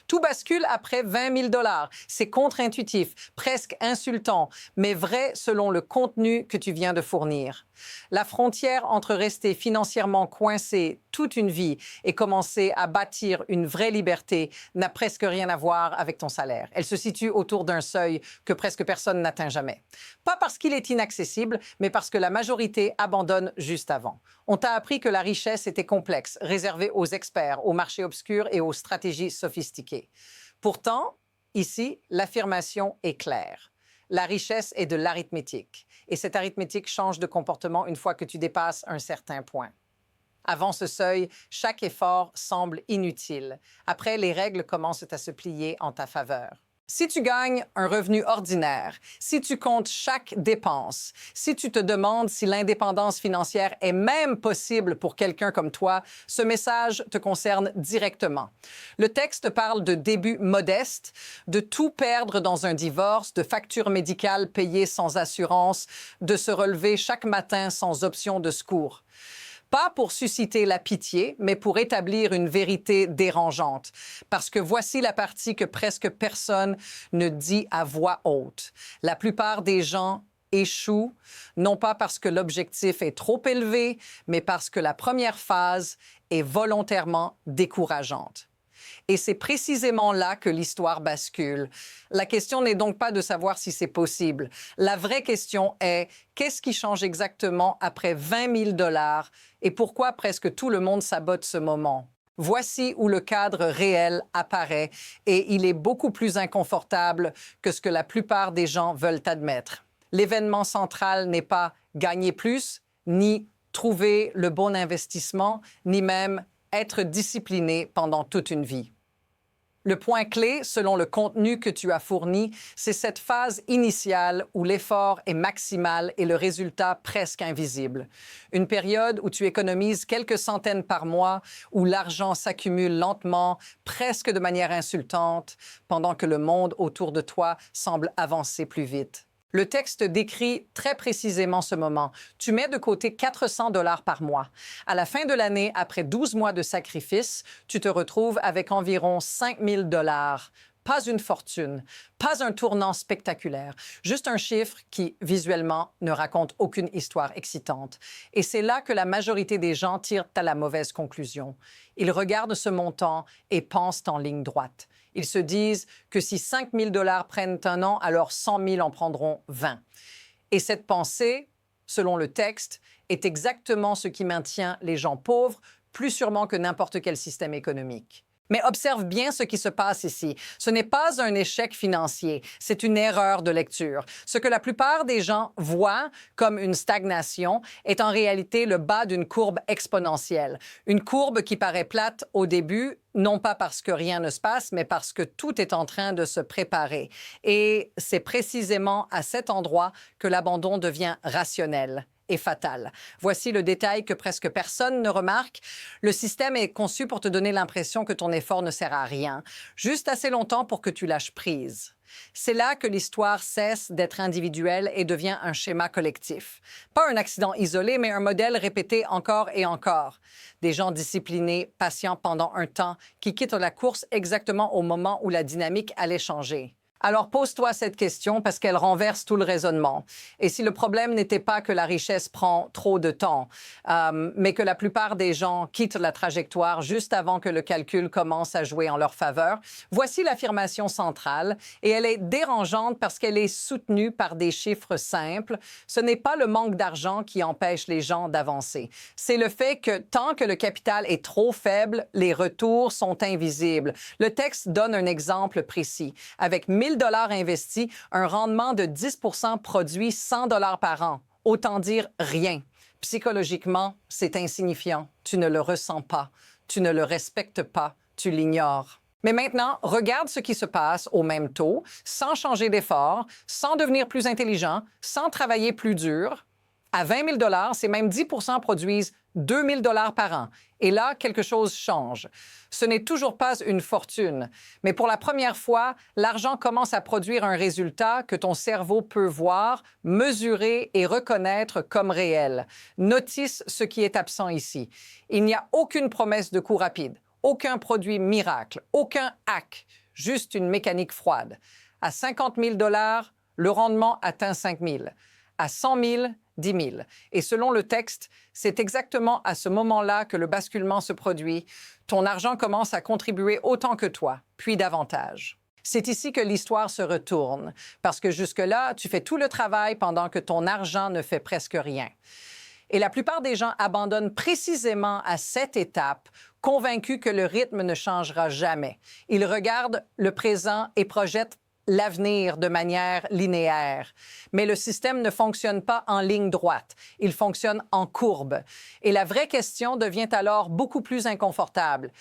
Tout bascule après 20 000 $. C'est contre-intuitif, presque insultant, mais vrai selon le contenu que tu viens de fournir. La frontière entre rester financièrement coincé toute une vie et commencer à bâtir une vraie liberté n'a presque rien à voir avec ton salaire. Elle se situe autour d'un seuil que presque personne n'atteint jamais. Pas parce qu'il est inaccessible, mais parce que la majorité abandonne juste avant. On t'a appris que la richesse était complexe, réservée aux experts, aux marchés obscurs et aux stratégies sophistiquées. Pourtant, ici, l'affirmation est claire. La richesse est de l'arithmétique. Et cette arithmétique change de comportement une fois que tu dépasses un certain point. Avant ce seuil, chaque effort semble inutile. Après, les règles commencent à se plier en ta faveur. Si tu gagnes un revenu ordinaire, si tu comptes chaque dépense, si tu te demandes si l'indépendance financière est même possible pour quelqu'un comme toi, ce message te concerne directement. Le texte parle de débuts modestes, de tout perdre dans un divorce, de factures médicales payées sans assurance, de se relever chaque matin sans option de secours. Pas pour susciter la pitié, mais pour établir une vérité dérangeante. Parce que voici la partie que presque personne ne dit à voix haute. La plupart des gens échouent, non pas parce que l'objectif est trop élevé, mais parce que la première phase est volontairement décourageante. Et c'est précisément là que l'histoire bascule. La question n'est donc pas de savoir si c'est possible. La vraie question est, qu'est-ce qui change exactement après 20 000 $ et pourquoi presque tout le monde sabote ce moment? Voici où le cadre réel apparaît et il est beaucoup plus inconfortable que ce que la plupart des gens veulent admettre. L'événement central n'est pas gagner plus, ni trouver le bon investissement, ni même être discipliné pendant toute une vie. Le point clé, selon le contenu que tu as fourni, c'est cette phase initiale où l'effort est maximal et le résultat presque invisible. Une période où tu économises quelques centaines par mois, où l'argent s'accumule lentement, presque de manière insultante, pendant que le monde autour de toi semble avancer plus vite. Le texte décrit très précisément ce moment. Tu mets de côté 400 $ par mois. À la fin de l'année, après 12 mois de sacrifice, tu te retrouves avec environ 5 000 $. Pas une fortune, pas un tournant spectaculaire, juste un chiffre qui, visuellement, ne raconte aucune histoire excitante. Et c'est là que la majorité des gens tirent à la mauvaise conclusion. Ils regardent ce montant et pensent en ligne droite. Ils se disent que si 5 000 $ prennent un an, alors 100 000 en prendront 20. Et cette pensée, selon le texte, est exactement ce qui maintient les gens pauvres, plus sûrement que n'importe quel système économique. Mais observe bien ce qui se passe ici. Ce n'est pas un échec financier, c'est une erreur de lecture. Ce que la plupart des gens voient comme une stagnation est en réalité le bas d'une courbe exponentielle. Une courbe qui paraît plate au début, non pas parce que rien ne se passe, mais parce que tout est en train de se préparer. Et c'est précisément à cet endroit que l'abandon devient rationnel et fatal. Voici le détail que presque personne ne remarque. Le système est conçu pour te donner l'impression que ton effort ne sert à rien, juste assez longtemps pour que tu lâches prise. C'est là que l'histoire cesse d'être individuelle et devient un schéma collectif. Pas un accident isolé, mais un modèle répété encore et encore. Des gens disciplinés, patients pendant un temps, qui quittent la course exactement au moment où la dynamique allait changer. Alors pose-toi cette question parce qu'elle renverse tout le raisonnement. Et si le problème n'était pas que la richesse prend trop de temps, mais que la plupart des gens quittent la trajectoire juste avant que le calcul commence à jouer en leur faveur, voici l'affirmation centrale et elle est dérangeante parce qu'elle est soutenue par des chiffres simples. Ce n'est pas le manque d'argent qui empêche les gens d'avancer. C'est le fait que tant que le capital est trop faible, les retours sont invisibles. Le texte donne un exemple précis. Avec 1 000 $ investis, un rendement de 10 % produit 100 $ par an. Autant dire rien. Psychologiquement, c'est insignifiant. Tu ne le ressens pas. Tu ne le respectes pas. Tu l'ignores. Mais maintenant, regarde ce qui se passe au même taux, sans changer d'effort, sans devenir plus intelligent, sans travailler plus dur. À 20 000 $, ces mêmes 10 % produisent 2 000 $ par an. Et là, quelque chose change. Ce n'est toujours pas une fortune, mais pour la première fois, l'argent commence à produire un résultat que ton cerveau peut voir, mesurer et reconnaître comme réel. Notice ce qui est absent ici. Il n'y a aucune promesse de coût rapide, Aucun produit miracle, aucun hack, juste une mécanique froide. À 50 000 $, le rendement atteint 5 000. À 100 000, 10 000. Et selon le texte, c'est exactement à ce moment-là que le basculement se produit. Ton argent commence à contribuer autant que toi, puis davantage. C'est ici que l'histoire se retourne, parce que jusque-là, tu fais tout le travail pendant que ton argent ne fait presque rien. Et la plupart des gens abandonnent précisément à cette étape, convaincus que le rythme ne changera jamais. Ils regardent le présent et projettent l'avenir de manière linéaire. Mais le système ne fonctionne pas en ligne droite, il fonctionne en courbe. Et la vraie question devient alors beaucoup plus inconfortable.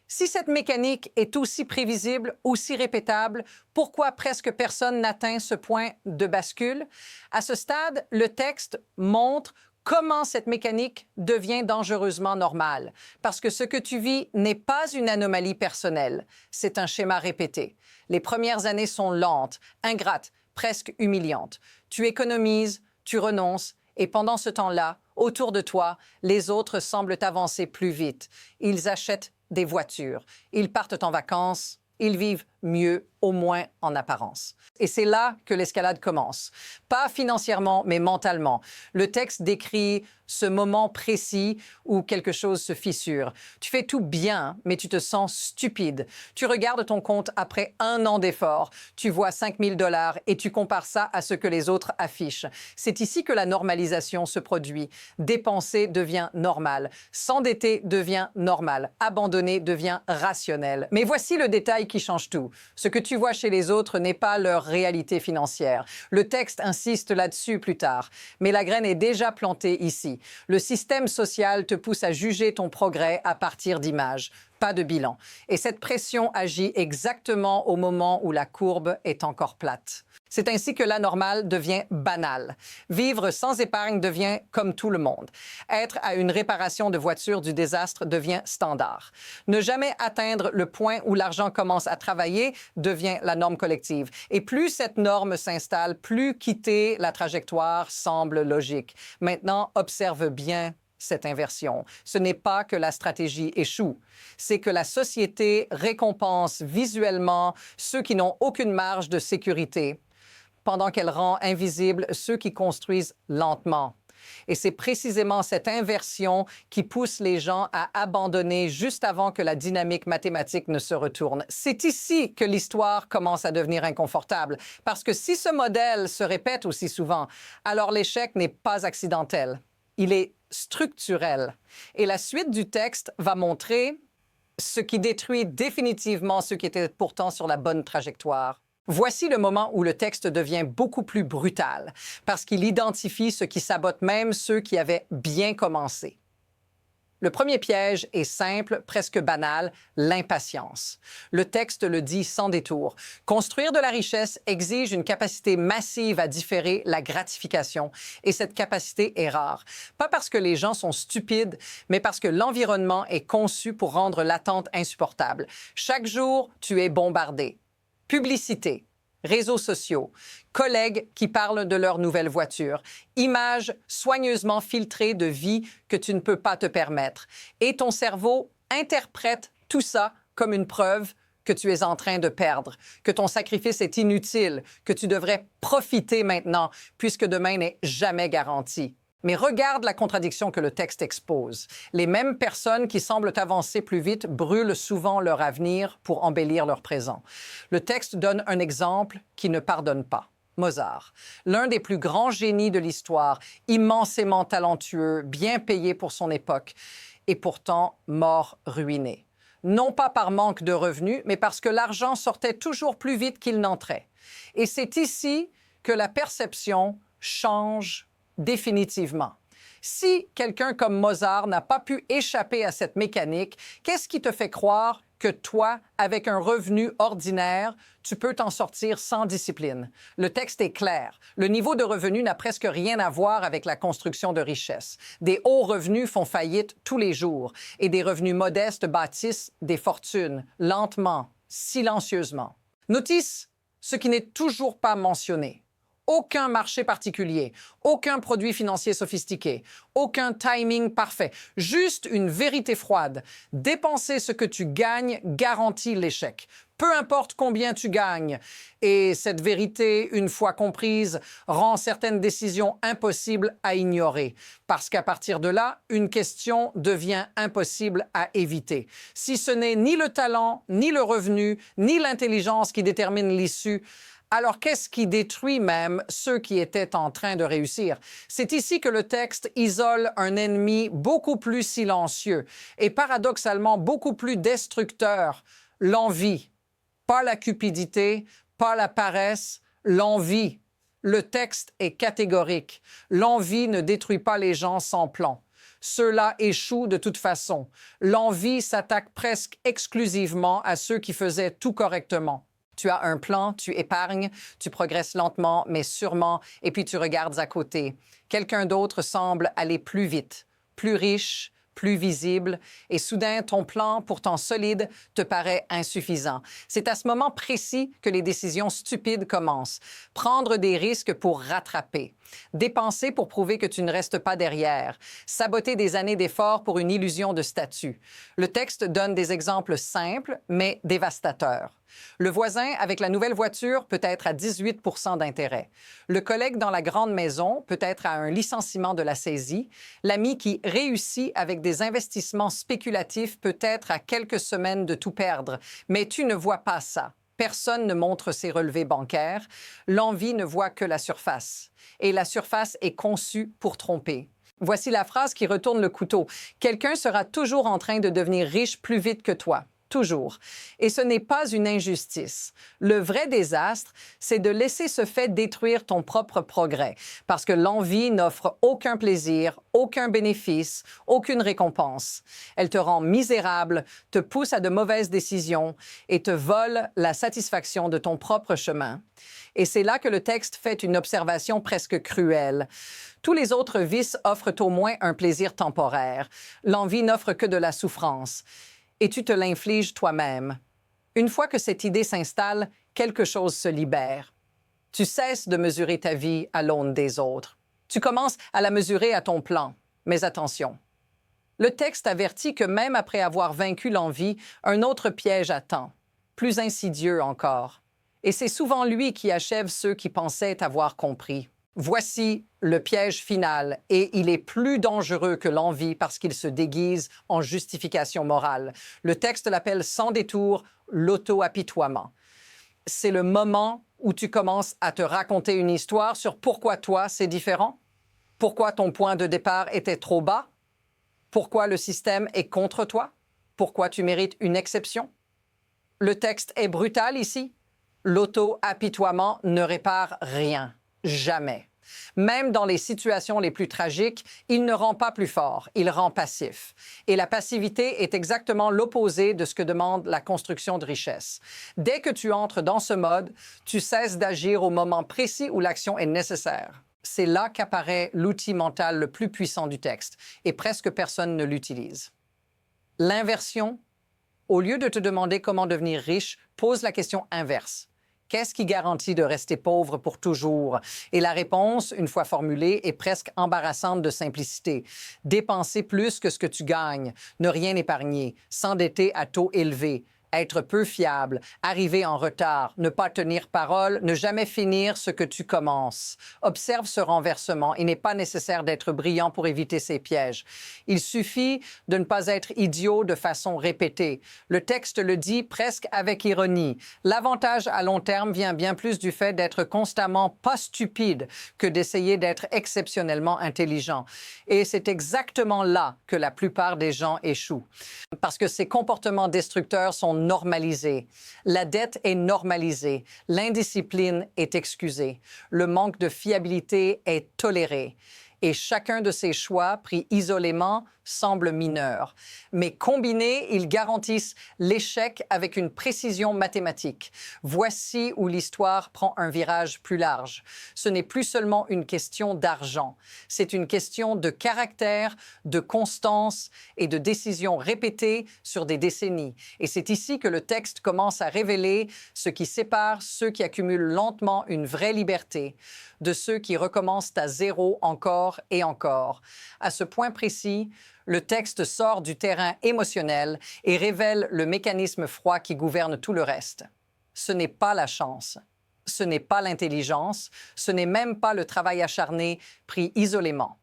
Si cette mécanique est aussi prévisible, aussi répétable, pourquoi presque personne n'atteint ce point de bascule? À ce stade, le texte montre comment cette mécanique devient dangereusement normale. Parce que ce que tu vis n'est pas une anomalie personnelle, c'est un schéma répété. Les premières années sont lentes, ingrates, presque humiliantes. Tu économises, tu renonces, et pendant ce temps-là, autour de toi, les autres semblent avancer plus vite. Ils achètent des voitures, ils partent en vacances, ils vivent mieux, au moins en apparence. Et c'est là que l'escalade commence. Pas financièrement, mais mentalement. Le texte décrit ce moment précis où quelque chose se fissure. Tu fais tout bien, mais tu te sens stupide. Tu regardes ton compte après 1 an d'effort. Tu vois 5 000 $ et tu compares ça à ce que les autres affichent. C'est ici que la normalisation se produit. Dépenser devient normal. S'endetter devient normal. Abandonner devient rationnel. Mais voici le détail qui change tout. Ce que tu vois chez les autres n'est pas leur réalité financière. Le texte insiste là-dessus plus tard, mais la graine est déjà plantée ici. Le système social te pousse à juger ton progrès à partir d'images, pas de bilan. Et cette pression agit exactement au moment où la courbe est encore plate. C'est ainsi que l'anormal devient banal. Vivre sans épargne devient comme tout le monde. Être à une réparation de voiture du désastre devient standard. Ne jamais atteindre le point où l'argent commence à travailler devient la norme collective. Et plus cette norme s'installe, plus quitter la trajectoire semble logique. Maintenant, observe bien cette inversion. Ce n'est pas que la stratégie échoue, c'est que la société récompense visuellement ceux qui n'ont aucune marge de sécurité, pendant qu'elle rend invisibles ceux qui construisent lentement. Et c'est précisément cette inversion qui pousse les gens à abandonner juste avant que la dynamique mathématique ne se retourne. C'est ici que l'histoire commence à devenir inconfortable, parce que si ce modèle se répète aussi souvent, alors l'échec n'est pas accidentel, il est structurel. Et la suite du texte va montrer ce qui détruit définitivement ceux qui étaient pourtant sur la bonne trajectoire. Voici le moment où le texte devient beaucoup plus brutal, parce qu'il identifie ce qui sabote même ceux qui avaient bien commencé. Le premier piège est simple, presque banal, l'impatience. Le texte le dit sans détour. Construire de la richesse exige une capacité massive à différer la gratification, et cette capacité est rare. Pas parce que les gens sont stupides, mais parce que l'environnement est conçu pour rendre l'attente insupportable. Chaque jour, tu es bombardé. Publicité, réseaux sociaux, collègues qui parlent de leur nouvelle voiture, images soigneusement filtrées de vie que tu ne peux pas te permettre. Et ton cerveau interprète tout ça comme une preuve que tu es en train de perdre, que ton sacrifice est inutile, que tu devrais profiter maintenant, puisque demain n'est jamais garanti. Mais regarde la contradiction que le texte expose. Les mêmes personnes qui semblent avancer plus vite brûlent souvent leur avenir pour embellir leur présent. Le texte donne un exemple qui ne pardonne pas. Mozart, l'un des plus grands génies de l'histoire, immensément talentueux, bien payé pour son époque, et pourtant mort ruiné. Non pas par manque de revenus, mais parce que l'argent sortait toujours plus vite qu'il n'entrait. Et c'est ici que la perception change définitivement. Si quelqu'un comme Mozart n'a pas pu échapper à cette mécanique, qu'est-ce qui te fait croire que toi, avec un revenu ordinaire, tu peux t'en sortir sans discipline? Le texte est clair. Le niveau de revenu n'a presque rien à voir avec la construction de richesse. Des hauts revenus font faillite tous les jours et des revenus modestes bâtissent des fortunes, lentement, silencieusement. Notice ce qui n'est toujours pas mentionné. Aucun marché particulier, aucun produit financier sophistiqué, aucun timing parfait, juste une vérité froide. Dépenser ce que tu gagnes garantit l'échec. Peu importe combien tu gagnes. Et cette vérité, une fois comprise, rend certaines décisions impossibles à ignorer. Parce qu'à partir de là, une question devient impossible à éviter. Si ce n'est ni le talent, ni le revenu, ni l'intelligence qui déterminent l'issue, alors qu'est-ce qui détruit même ceux qui étaient en train de réussir? C'est ici que le texte isole un ennemi beaucoup plus silencieux et paradoxalement beaucoup plus destructeur, l'envie. Pas la cupidité, pas la paresse, l'envie. Le texte est catégorique. L'envie ne détruit pas les gens sans plan. Ceux-là échouent de toute façon. L'envie s'attaque presque exclusivement à ceux qui faisaient tout correctement. Tu as un plan, tu épargnes, tu progresses lentement, mais sûrement, et puis tu regardes à côté. Quelqu'un d'autre semble aller plus vite, plus riche, plus visible, et soudain, ton plan, pourtant solide, te paraît insuffisant. C'est à ce moment précis que les décisions stupides commencent. Prendre des risques pour rattraper. Dépenser pour prouver que tu ne restes pas derrière. Saboter des années d'efforts pour une illusion de statut. Le texte donne des exemples simples, mais dévastateurs. Le voisin avec la nouvelle voiture peut être à 18 % d'intérêt. Le collègue dans la grande maison peut être à un licenciement de la saisie. L'ami qui réussit avec des investissements spéculatifs peut être à quelques semaines de tout perdre. Mais tu ne vois pas ça. Personne ne montre ses relevés bancaires. L'envie ne voit que la surface. Et la surface est conçue pour tromper. Voici la phrase qui retourne le couteau. Quelqu'un sera toujours en train de devenir riche plus vite que toi. Toujours. Et ce n'est pas une injustice. Le vrai désastre, c'est de laisser ce fait détruire ton propre progrès, parce que l'envie n'offre aucun plaisir, aucun bénéfice, aucune récompense. Elle te rend misérable, te pousse à de mauvaises décisions et te vole la satisfaction de ton propre chemin. Et c'est là que le texte fait une observation presque cruelle. Tous les autres vices offrent au moins un plaisir temporaire. L'envie n'offre que de la souffrance. Et tu te l'infliges toi-même. Une fois que cette idée s'installe, quelque chose se libère. Tu cesses de mesurer ta vie à l'aune des autres. Tu commences à la mesurer à ton plan. Mais attention, le texte avertit que même après avoir vaincu l'envie, un autre piège attend, plus insidieux encore. Et c'est souvent lui qui achève ceux qui pensaient avoir compris. Voici le piège final, et il est plus dangereux que l'envie parce qu'il se déguise en justification morale. Le texte l'appelle sans détour l'auto-apitoiement. C'est le moment où tu commences à te raconter une histoire sur pourquoi toi, c'est différent, pourquoi ton point de départ était trop bas, pourquoi le système est contre toi, pourquoi tu mérites une exception. Le texte est brutal ici. L'auto-apitoiement ne répare rien. Jamais. Même dans les situations les plus tragiques, il ne rend pas plus fort, il rend passif. Et la passivité est exactement l'opposé de ce que demande la construction de richesse. Dès que tu entres dans ce mode, tu cesses d'agir au moment précis où l'action est nécessaire. C'est là qu'apparaît l'outil mental le plus puissant du texte, et presque personne ne l'utilise. L'inversion, au lieu de te demander comment devenir riche, pose la question inverse. Qu'est-ce qui garantit de rester pauvre pour toujours? Et la réponse, une fois formulée, est presque embarrassante de simplicité. Dépenser plus que ce que tu gagnes, ne rien épargner, s'endetter à taux élevés, être peu fiable, arriver en retard, ne pas tenir parole, ne jamais finir ce que tu commences. Observe ce renversement. Il n'est pas nécessaire d'être brillant pour éviter ces pièges. Il suffit de ne pas être idiot de façon répétée. Le texte le dit presque avec ironie. L'avantage à long terme vient bien plus du fait d'être constamment pas stupide que d'essayer d'être exceptionnellement intelligent. Et c'est exactement là que la plupart des gens échouent. Parce que ces comportements destructeurs sont normalisés. La dette est normalisée. L'indiscipline est excusée. Le manque de fiabilité est toléré. Et chacun de ces choix, pris isolément, semblent mineurs, mais combinés, ils garantissent l'échec avec une précision mathématique. Voici où l'histoire prend un virage plus large. Ce n'est plus seulement une question d'argent, c'est une question de caractère, de constance et de décisions répétées sur des décennies. Et c'est ici que le texte commence à révéler ce qui sépare ceux qui accumulent lentement une vraie liberté de ceux qui recommencent à zéro encore et encore. À ce point précis, le texte sort du terrain émotionnel et révèle le mécanisme froid qui gouverne tout le reste. Ce n'est pas la chance, ce n'est pas l'intelligence, ce n'est même pas le travail acharné pris isolément.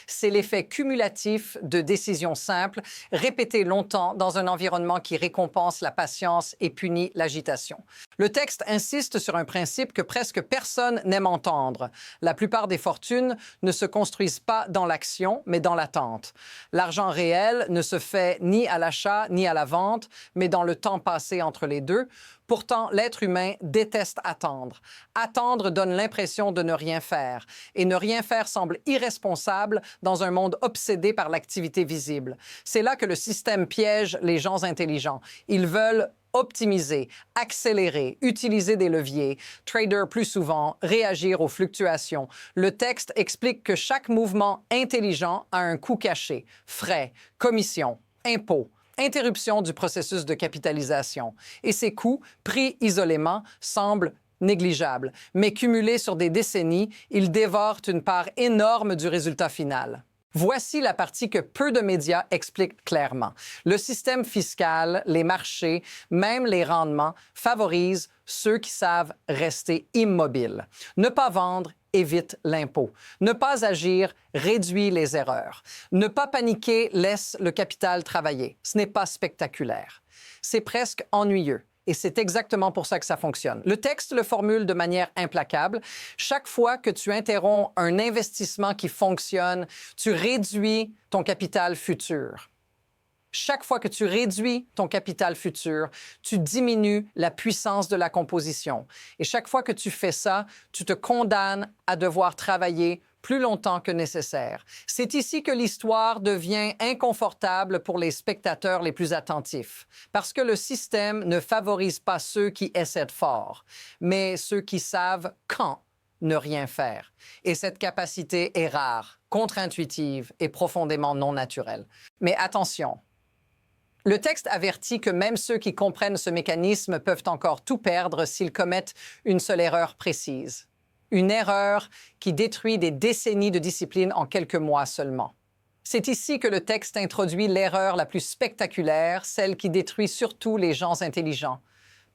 C'est l'effet cumulatif de décisions simples, répétées longtemps dans un environnement qui récompense la patience et punit l'agitation. Le texte insiste sur un principe que presque personne n'aime entendre. La plupart des fortunes ne se construisent pas dans l'action, mais dans l'attente. L'argent réel ne se fait ni à l'achat ni à la vente, mais dans le temps passé entre les deux. Pourtant, l'être humain déteste attendre. Attendre donne l'impression de ne rien faire. Et ne rien faire semble irresponsable dans un monde obsédé par l'activité visible. C'est là que le système piège les gens intelligents. Ils veulent optimiser, accélérer, utiliser des leviers, trader plus souvent, réagir aux fluctuations. Le texte explique que chaque mouvement intelligent a un coût caché, frais, commissions, impôts, interruption du processus de capitalisation. Et ces coûts, pris isolément, semblent négligeables. Mais cumulés sur des décennies, ils dévorent une part énorme du résultat final. Voici la partie que peu de médias expliquent clairement. Le système fiscal, les marchés, même les rendements favorisent ceux qui savent rester immobiles. Ne pas vendre évite l'impôt. Ne pas agir réduit les erreurs. Ne pas paniquer laisse le capital travailler. Ce n'est pas spectaculaire. C'est presque ennuyeux. Et c'est exactement pour ça que ça fonctionne. Le texte le formule de manière implacable. Chaque fois que tu interromps un investissement qui fonctionne, tu réduis ton capital futur. Chaque fois que tu réduis ton capital futur, tu diminues la puissance de la composition. Et chaque fois que tu fais ça, tu te condamnes à devoir travailler plus longtemps que nécessaire. C'est ici que l'histoire devient inconfortable pour les spectateurs les plus attentifs, parce que le système ne favorise pas ceux qui essaient fort, mais ceux qui savent quand ne rien faire. Et cette capacité est rare, contre-intuitive et profondément non naturelle. Mais attention! Le texte avertit que même ceux qui comprennent ce mécanisme peuvent encore tout perdre s'ils commettent une seule erreur précise. Une erreur qui détruit des décennies de discipline en quelques mois seulement. C'est ici que le texte introduit l'erreur la plus spectaculaire, celle qui détruit surtout les gens intelligents.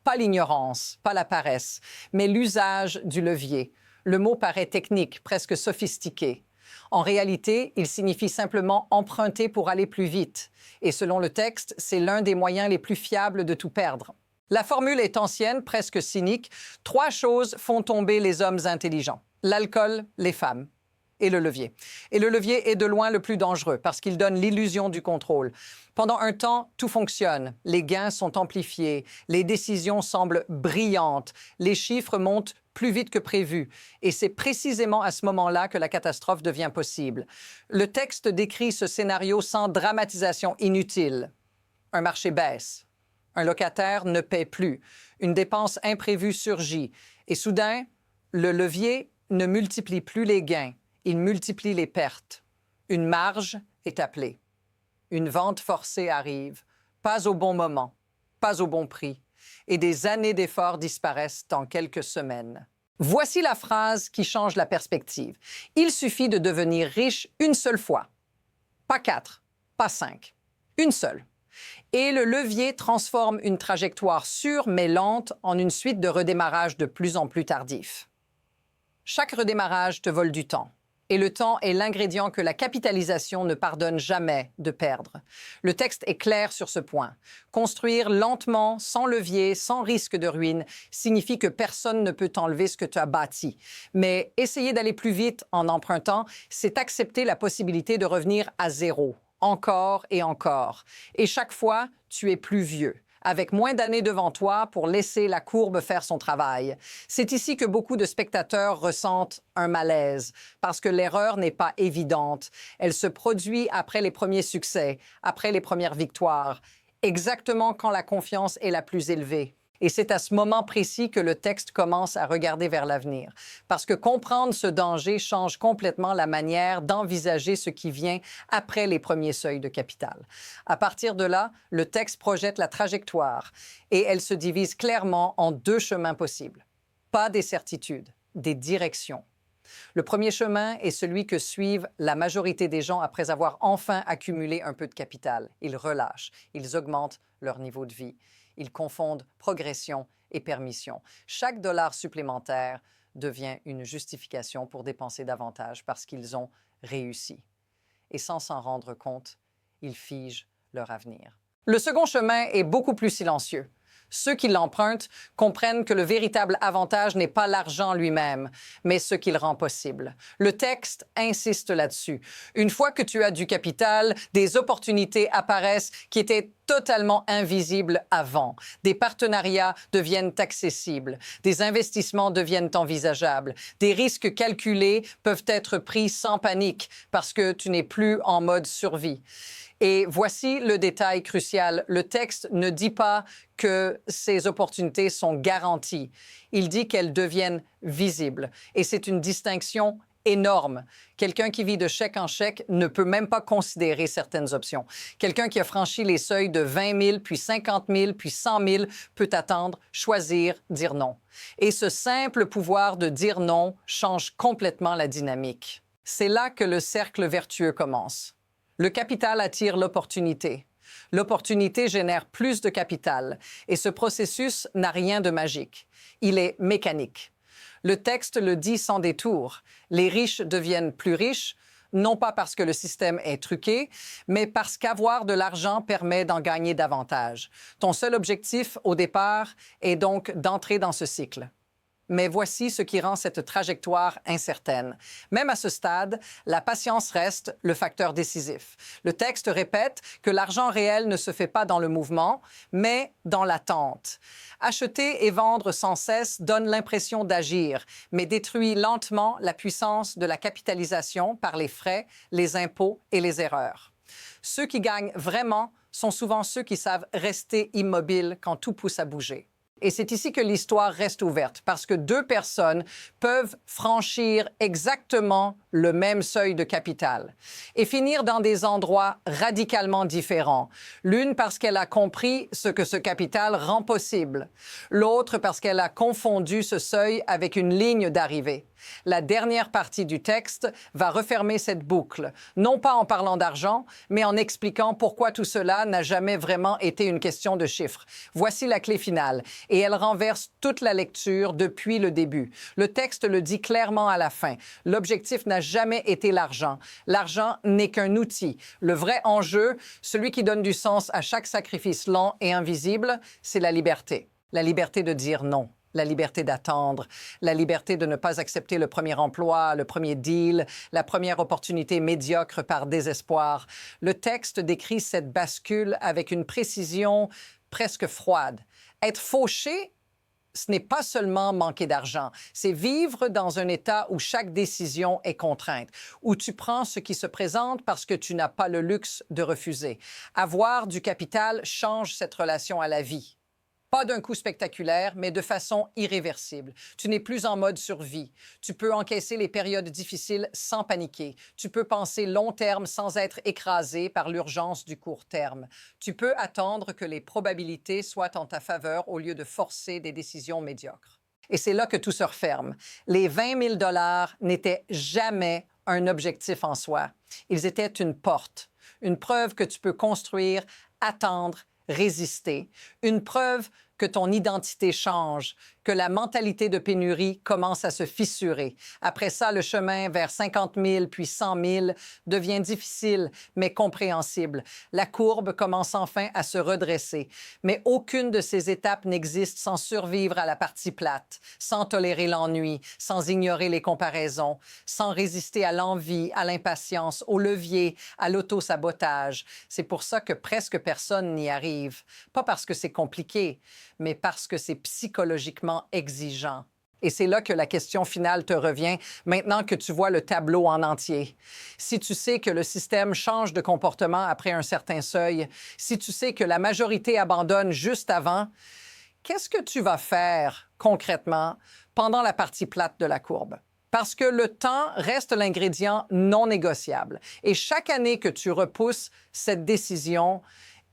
Pas l'ignorance, pas la paresse, mais l'usage du levier. Le mot paraît technique, presque sophistiqué. En réalité, il signifie simplement emprunter pour aller plus vite. Et selon le texte, c'est l'un des moyens les plus fiables de tout perdre. La formule est ancienne, presque cynique. 3 choses font tomber les hommes intelligents: l'alcool, les femmes et le levier. Et le levier est de loin le plus dangereux parce qu'il donne l'illusion du contrôle. Pendant un temps, tout fonctionne. Les gains sont amplifiés, les décisions semblent brillantes, les chiffres montent plus vite que prévu. Et c'est précisément à ce moment-là que la catastrophe devient possible. Le texte décrit ce scénario sans dramatisation inutile. Un marché baisse. Un locataire ne paie plus. Une dépense imprévue surgit. Et soudain, le levier ne multiplie plus les gains. Il multiplie les pertes. Une marge est appelée. Une vente forcée arrive. Pas au bon moment. Pas au bon prix. Et des années d'efforts disparaissent en quelques semaines. Voici la phrase qui change la perspective. Il suffit de devenir riche une seule fois. Pas 4, pas 5. Une seule. Et le levier transforme une trajectoire sûre mais lente en une suite de redémarrages de plus en plus tardifs. Chaque redémarrage te vole du temps. Et le temps est l'ingrédient que la capitalisation ne pardonne jamais de perdre. Le texte est clair sur ce point. Construire lentement, sans levier, sans risque de ruine, signifie que personne ne peut t'enlever ce que tu as bâti. Mais essayer d'aller plus vite en empruntant, c'est accepter la possibilité de revenir à zéro, encore et encore. Et chaque fois, tu es plus vieux, avec moins d'années devant toi pour laisser la courbe faire son travail. C'est ici que beaucoup de spectateurs ressentent un malaise, parce que l'erreur n'est pas évidente. Elle se produit après les premiers succès, après les premières victoires, exactement quand la confiance est la plus élevée. Et c'est à ce moment précis que le texte commence à regarder vers l'avenir. Parce que comprendre ce danger change complètement la manière d'envisager ce qui vient après les premiers seuils de capital. À partir de là, le texte projette la trajectoire et elle se divise clairement en deux chemins possibles. Pas des certitudes, des directions. Le premier chemin est celui que suivent la majorité des gens après avoir enfin accumulé un peu de capital. Ils relâchent, ils augmentent leur niveau de vie. Ils confondent progression et permission. Chaque dollar supplémentaire devient une justification pour dépenser davantage parce qu'ils ont réussi. Et sans s'en rendre compte, ils figent leur avenir. Le second chemin est beaucoup plus silencieux. Ceux qui l'empruntent comprennent que le véritable avantage n'est pas l'argent lui-même, mais ce qu'il rend possible. Le texte insiste là-dessus. Une fois que tu as du capital, des opportunités apparaissent qui étaient totalement invisibles avant. Des partenariats deviennent accessibles, des investissements deviennent envisageables, des risques calculés peuvent être pris sans panique parce que tu n'es plus en mode survie. Et voici le détail crucial. Le texte ne dit pas que ces opportunités sont garanties. Il dit qu'elles deviennent visibles. Et c'est une distinction énorme. Quelqu'un qui vit de chèque en chèque ne peut même pas considérer certaines options. Quelqu'un qui a franchi les seuils de 20 000, puis 50 000, puis 100 000 peut attendre, choisir, dire non. Et ce simple pouvoir de dire non change complètement la dynamique. C'est là que le cercle vertueux commence. Le capital attire l'opportunité. L'opportunité génère plus de capital et ce processus n'a rien de magique. Il est mécanique. Le texte le dit sans détour. Les riches deviennent plus riches, non pas parce que le système est truqué, mais parce qu'avoir de l'argent permet d'en gagner davantage. Ton seul objectif au départ est donc d'entrer dans ce cycle. Mais voici ce qui rend cette trajectoire incertaine. Même à ce stade, la patience reste le facteur décisif. Le texte répète que l'argent réel ne se fait pas dans le mouvement, mais dans l'attente. Acheter et vendre sans cesse donne l'impression d'agir, mais détruit lentement la puissance de la capitalisation par les frais, les impôts et les erreurs. Ceux qui gagnent vraiment sont souvent ceux qui savent rester immobiles quand tout pousse à bouger. Et c'est ici que l'histoire reste ouverte, parce que deux personnes peuvent franchir exactement le même seuil de capital et finir dans des endroits radicalement différents. L'une parce qu'elle a compris ce que ce capital rend possible, l'autre parce qu'elle a confondu ce seuil avec une ligne d'arrivée. La dernière partie du texte va refermer cette boucle, non pas en parlant d'argent, mais en expliquant pourquoi tout cela n'a jamais vraiment été une question de chiffres. Voici la clé finale, et elle renverse toute la lecture depuis le début. Le texte le dit clairement à la fin. L'objectif n'a jamais été l'argent. L'argent n'est qu'un outil. Le vrai enjeu, celui qui donne du sens à chaque sacrifice lent et invisible, c'est la liberté. La liberté de dire non. La liberté d'attendre, la liberté de ne pas accepter le premier emploi, le premier deal, la première opportunité médiocre par désespoir. Le texte décrit cette bascule avec une précision presque froide. Être fauché, ce n'est pas seulement manquer d'argent, c'est vivre dans un état où chaque décision est contrainte, où tu prends ce qui se présente parce que tu n'as pas le luxe de refuser. Avoir du capital change cette relation à la vie. Pas d'un coup spectaculaire, mais de façon irréversible. Tu n'es plus en mode survie. Tu peux encaisser les périodes difficiles sans paniquer. Tu peux penser long terme sans être écrasé par l'urgence du court terme. Tu peux attendre que les probabilités soient en ta faveur au lieu de forcer des décisions médiocres. Et c'est là que tout se referme. Les 20 000 $ n'étaient jamais un objectif en soi. Ils étaient une porte, une preuve que tu peux construire, attendre, résister, une preuve que ton identité change, que la mentalité de pénurie commence à se fissurer. Après ça, le chemin vers 50 000 puis 100 000 devient difficile, mais compréhensible. La courbe commence enfin à se redresser. Mais aucune de ces étapes n'existe sans survivre à la partie plate, sans tolérer l'ennui, sans ignorer les comparaisons, sans résister à l'envie, à l'impatience, au levier, à l'auto-sabotage. C'est pour ça que presque personne n'y arrive. Pas parce que c'est compliqué, mais parce que c'est psychologiquement exigeant. Et c'est là que la question finale te revient, maintenant que tu vois le tableau en entier. Si tu sais que le système change de comportement après un certain seuil, si tu sais que la majorité abandonne juste avant, qu'est-ce que tu vas faire concrètement pendant la partie plate de la courbe? Parce que le temps reste l'ingrédient non négociable. Et chaque année que tu repousses cette décision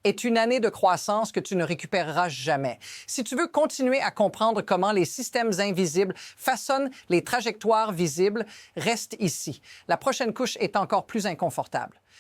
est une année de croissance que tu ne récupéreras jamais. Si tu veux continuer à comprendre comment les systèmes invisibles façonnent les trajectoires visibles, reste ici. La prochaine couche est encore plus inconfortable.